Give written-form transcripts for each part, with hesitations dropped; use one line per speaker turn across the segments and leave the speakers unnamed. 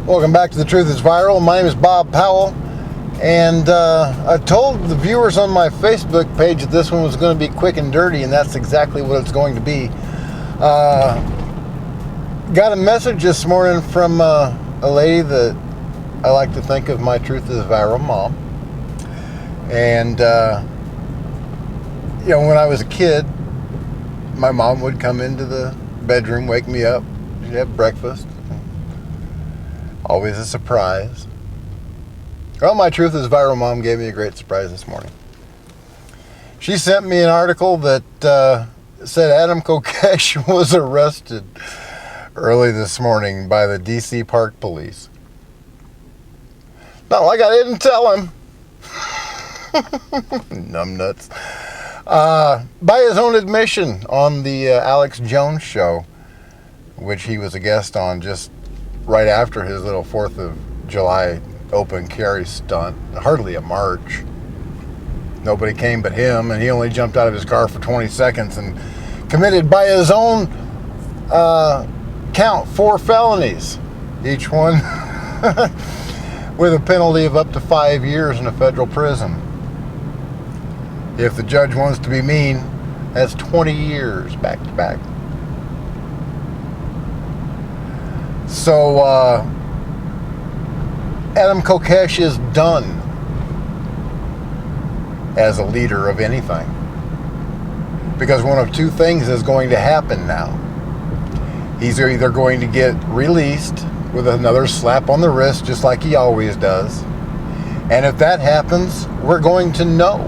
Welcome back to The Truth is Viral. My name is Bob Powell, and I told the viewers on my Facebook page that this one was going to be quick and dirty, and that's exactly what it's going to be. Got a message this morning from a lady that I like to think of my Truth is Viral mom. And, when I was a kid, my mom would come into the bedroom, wake me up, she'd have breakfast. Always a surprise. Well, my Truth is Viral mom gave me a great surprise this morning. She sent me an article that said Adam Kokesh was arrested early this morning by the D.C. Park Police. Not like I didn't tell him. Numbnuts. By his own admission on the Alex Jones show, which he was a guest on just right after his little 4th of July open carry stunt. Hardly a march. Nobody came but him, and he only jumped out of his car for 20 seconds and committed by his own count 4 felonies, each one with a penalty of up to 5 years in a federal prison. If the judge wants to be mean, that's 20 years back to back. So, Adam Kokesh is done as a leader of anything. Because one of two things is going to happen now. He's either going to get released with another slap on the wrist, just like he always does. And if that happens, we're going to know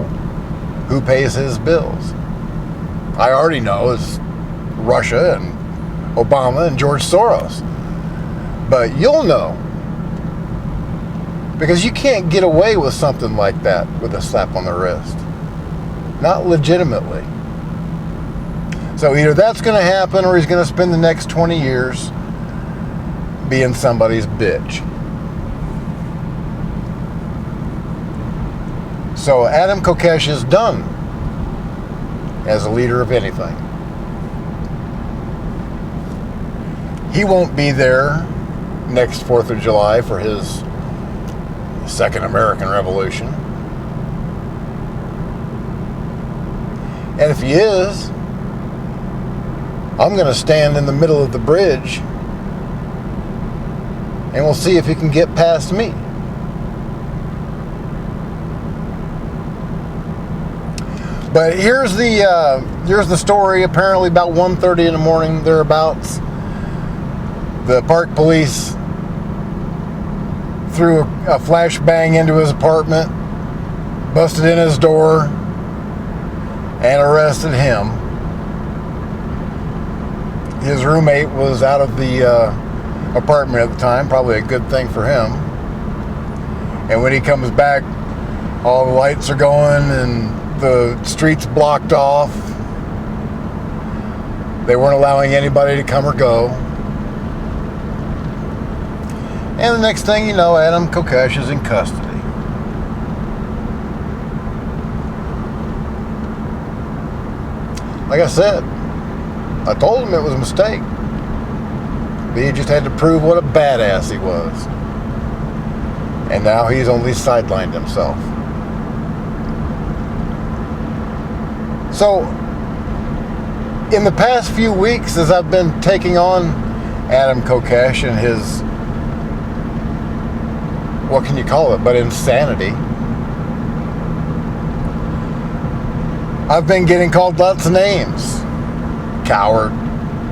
who pays his bills. I already know it's Russia and Obama and George Soros. But you'll know. Because you can't get away with something like that with a slap on the wrist. Not legitimately. So either that's going to happen or he's going to spend the next 20 years being somebody's bitch. So Adam Kokesh is done as a leader of anything. He won't be there next 4th of July for his second American Revolution. And if he is, I'm going to stand in the middle of the bridge and we'll see if he can get past me. But here's the story. Apparently about 1:30 in the morning, thereabouts, the park police threw a flashbang into his apartment, busted in his door, and arrested him. His roommate was out of the apartment at the time, probably a good thing for him. And when he comes back, all the lights are going and the streets blocked off. They weren't allowing anybody to come or go. And the next thing you know, Adam Kokesh is in custody. Like I said, I told him it was a mistake. But he just had to prove what a badass he was. And now he's only sidelined himself. So, in the past few weeks, as I've been taking on Adam Kokesh and his, what can you call it, but insanity, I've been getting called lots of names. Coward,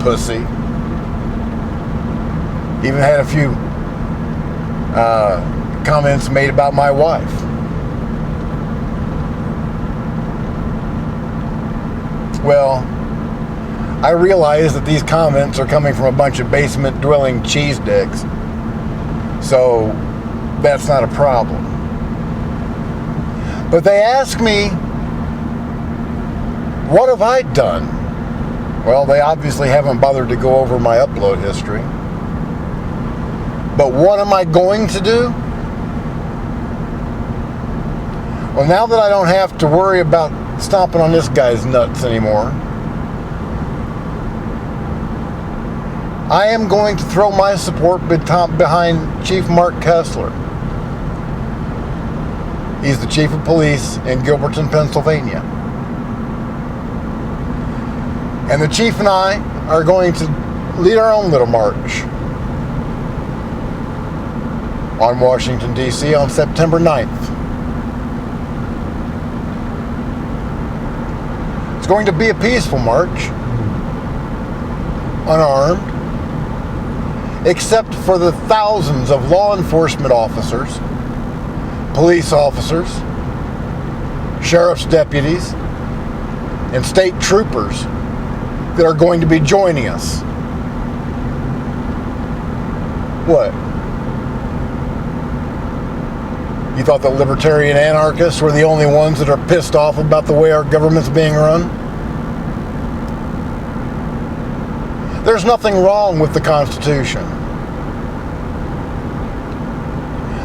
pussy. Even had a few comments made about my wife. Well, I realize that these comments are coming from a bunch of basement-dwelling cheese dicks. So, that's not a problem. But they ask me, what have I done? Well, they obviously haven't bothered to go over my upload history. But what am I going to do? Well, now that I don't have to worry about stomping on this guy's nuts anymore, I am going to throw my support behind Chief Mark Kessler. He's the chief of police in Gilberton, Pennsylvania. And the chief and I are going to lead our own little march on Washington, D.C. on September 9th. It's going to be a peaceful march, unarmed, except for the thousands of law enforcement officers, police officers, sheriff's deputies, and state troopers that are going to be joining us. What? You thought the libertarian anarchists were the only ones that are pissed off about the way our government's being run? There's nothing wrong with the Constitution.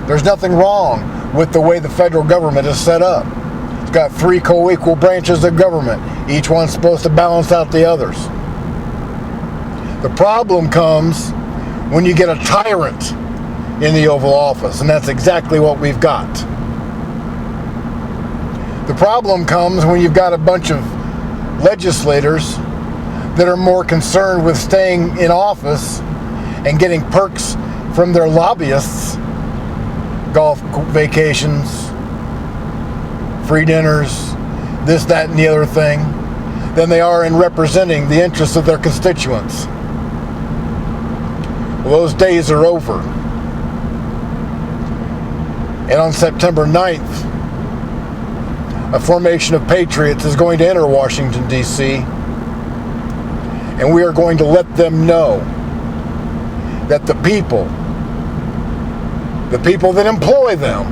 There's nothing wrong with the way the federal government is set up. It's got 3 co-equal branches of government. Each one's supposed to balance out the others. The problem comes when you get a tyrant in the Oval Office, and that's exactly what we've got. The problem comes when you've got a bunch of legislators that are more concerned with staying in office and getting perks from their lobbyists, golf vacations, free dinners, this, that, and the other thing, than they are in representing the interests of their constituents. Well, those days are over. And on September 9th, a formation of patriots is going to enter Washington, D.C., and we are going to let them know that the people that employ them,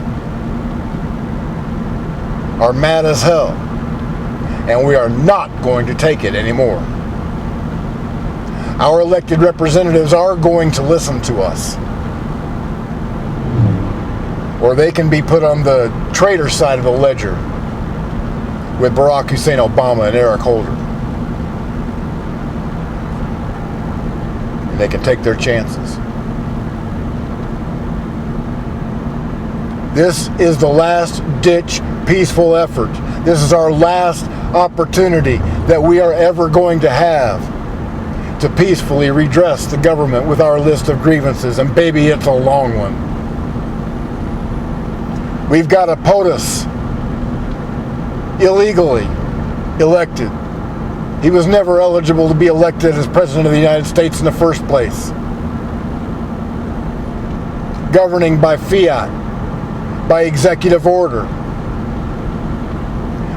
are mad as hell, and we are not going to take it anymore. Our elected representatives are going to listen to us, or they can be put on the traitor side of the ledger with Barack Hussein Obama and Eric Holder. And they can take their chances. This is the last ditch peaceful effort. This is our last opportunity that we are ever going to have to peacefully redress the government with our list of grievances, and baby, it's a long one. We've got a POTUS illegally elected. He was never eligible to be elected as President of the United States in the first place. Governing by fiat, by executive order,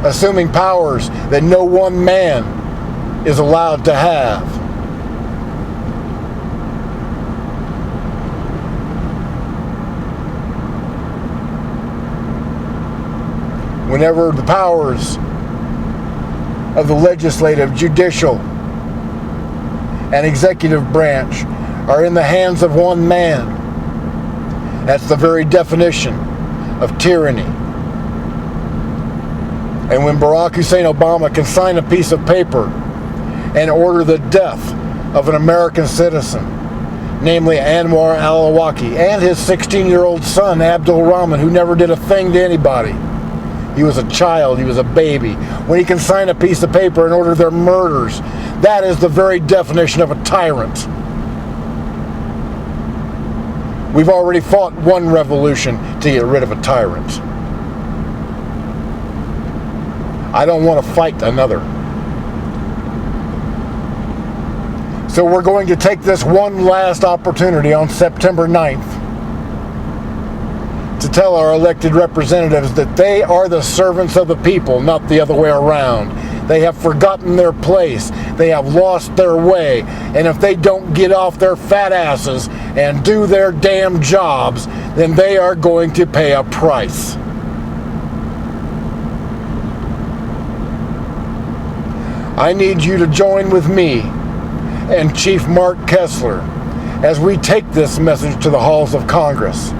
assuming powers that no one man is allowed to have. Whenever the powers of the legislative, judicial, and executive branch are in the hands of one man, that's the very definition of tyranny. And when Barack Hussein Obama can sign a piece of paper and order the death of an American citizen, namely Anwar al-Awlaki, and his 16-year-old son, Abdul Rahman, who never did a thing to anybody. He was a child, he was a baby. When he can sign a piece of paper and order their murders, that is the very definition of a tyrant. We've already fought one revolution to get rid of a tyrant. I don't want to fight another. So we're going to take this one last opportunity on September 9th to tell our elected representatives that they are the servants of the people, not the other way around. They have forgotten their place. They have lost their way. And if they don't get off their fat asses and do their damn jobs, then they are going to pay a price. I need you to join with me and Chief Mark Kessler as we take this message to the halls of Congress.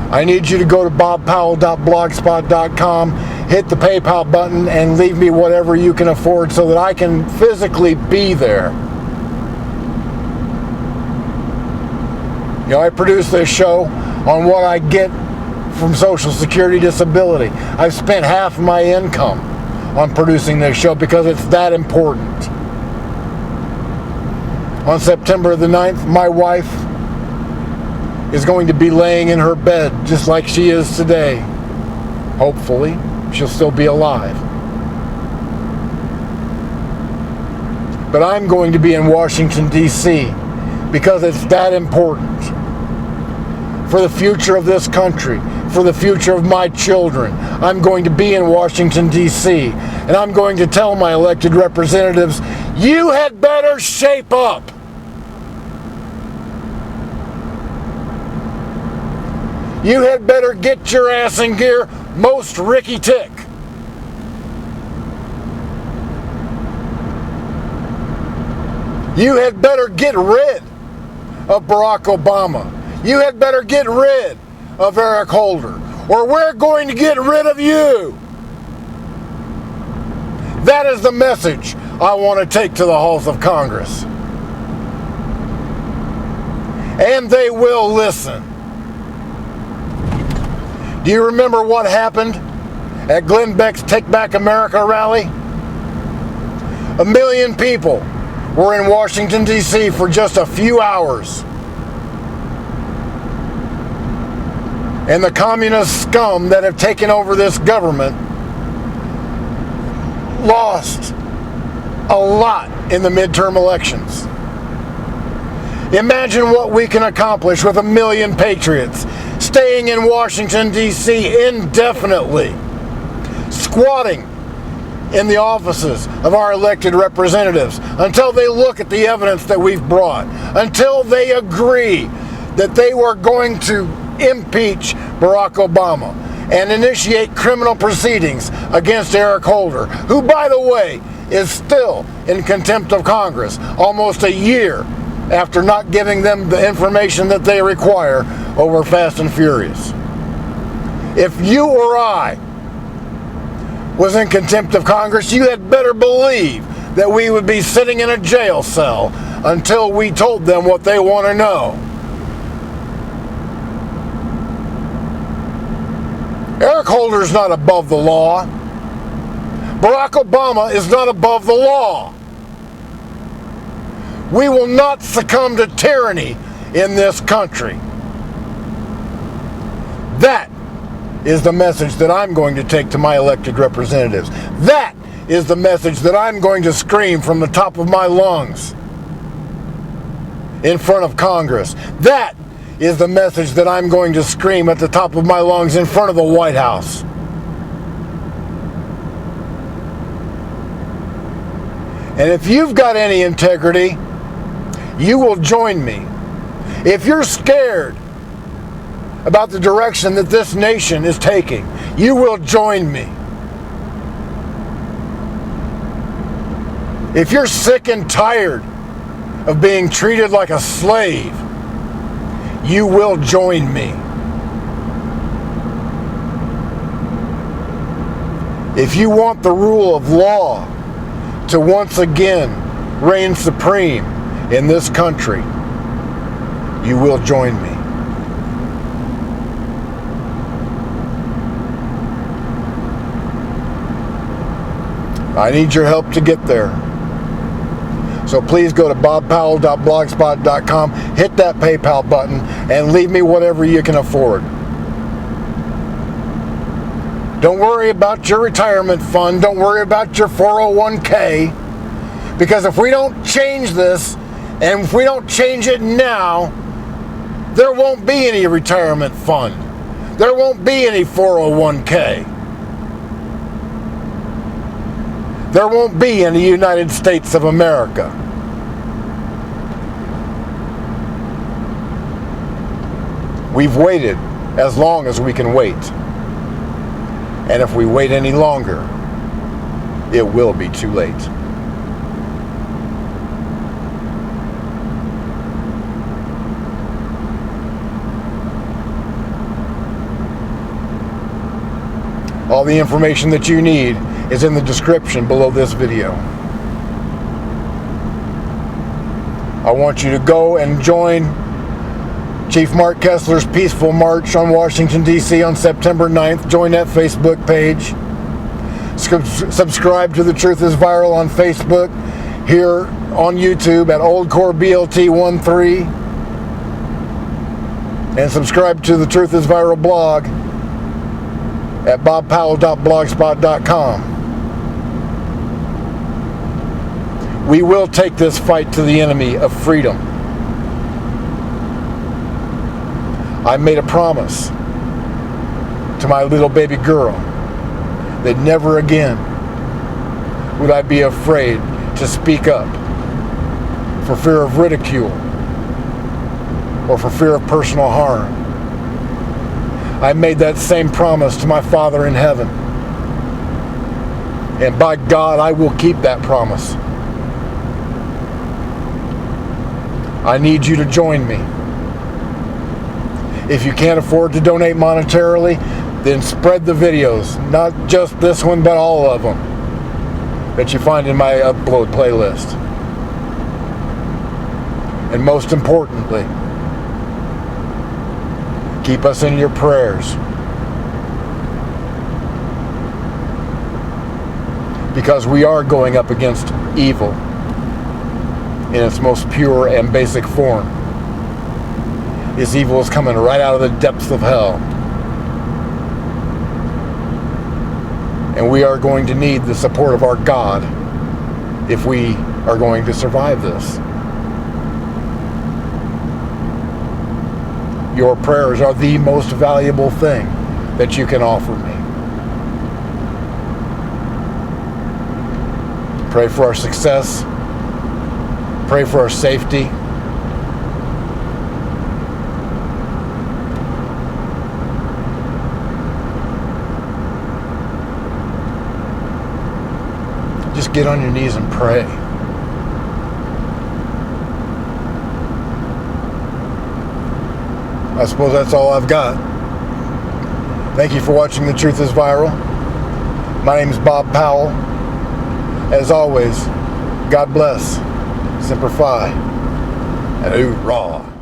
I need you to go to bobpowell.blogspot.com, hit the PayPal button, and leave me whatever you can afford so that I can physically be there You know, I produce this show on what I get from Social Security disability. I've spent half of my income on producing this show because it's that important. On September the 9th, my wife is going to be laying in her bed just like she is today. Hopefully, she'll still be alive. But I'm going to be in Washington, D.C. because it's that important. For the future of this country, for the future of my children, I'm going to be in Washington, D.C. And I'm going to tell my elected representatives, you had better shape up. You had better get your ass in gear, most Ricky Tick. You had better get rid of Barack Obama. You had better get rid of Eric Holder, or we're going to get rid of you. That is the message I want to take to the halls of Congress. And they will listen. Do you remember what happened at Glenn Beck's Take Back America rally? 1 million people were in Washington, D.C. for just a few hours. And the communist scum that have taken over this government lost a lot in the midterm elections. Imagine what we can accomplish with 1 million patriots staying in Washington, D.C. indefinitely, squatting in the offices of our elected representatives until they look at the evidence that we've brought, until they agree that they were going to impeach Barack Obama and initiate criminal proceedings against Eric Holder, who, by the way, is still in contempt of Congress almost a year after not giving them the information that they require over Fast and Furious. If you or I was in contempt of Congress, you had better believe that we would be sitting in a jail cell until we told them what they want to know. Eric Holder is not above the law. Barack Obama is not above the law. We will not succumb to tyranny in this country. That is the message that I'm going to take to my elected representatives. That is the message that I'm going to scream from the top of my lungs in front of Congress. That is the message that I'm going to scream at the top of my lungs in front of the White House. And if you've got any integrity, you will join me. If you're scared about the direction that this nation is taking, you will join me. If you're sick and tired of being treated like a slave, you will join me. If you want the rule of law to once again reign supreme in this country, you will join me. I need your help to get there. So please go to bobpowell.blogspot.com, hit that PayPal button, and leave me whatever you can afford. Don't worry about your retirement fund. Don't worry about your 401k. Because if we don't change this, and if we don't change it now, there won't be any retirement fund. There won't be any 401k. There won't be any United States of America. We've waited as long as we can wait. And if we wait any longer, it will be too late. All the information that you need is in the description below this video. I want you to go and join Chief Mark Kessler's peaceful march on Washington, D.C. on September 9th. Join that Facebook page. Subscribe to The Truth is Viral on Facebook, here on YouTube at OldCoreBLT13, and subscribe to The Truth is Viral blog at bobpowell.blogspot.com. We will take this fight to the enemy of freedom. I made a promise to my little baby girl that never again would I be afraid to speak up for fear of ridicule or for fear of personal harm. I made that same promise to my Father in heaven. And by God, I will keep that promise. I need you to join me. If you can't afford to donate monetarily, then spread the videos. Not just this one, but all of them that you find in my upload playlist. And most importantly, keep us in your prayers. Because we are going up against evil in its most pure and basic form. This evil is coming right out of the depths of hell. And we are going to need the support of our God if we are going to survive this. Your prayers are the most valuable thing that you can offer me. Pray for our success. Pray for our safety. Just get on your knees and pray. I suppose that's all I've got. Thank you for watching The Truth is Viral. My name is Bob Powell. As always, God bless. Semper Fi, and hoorah.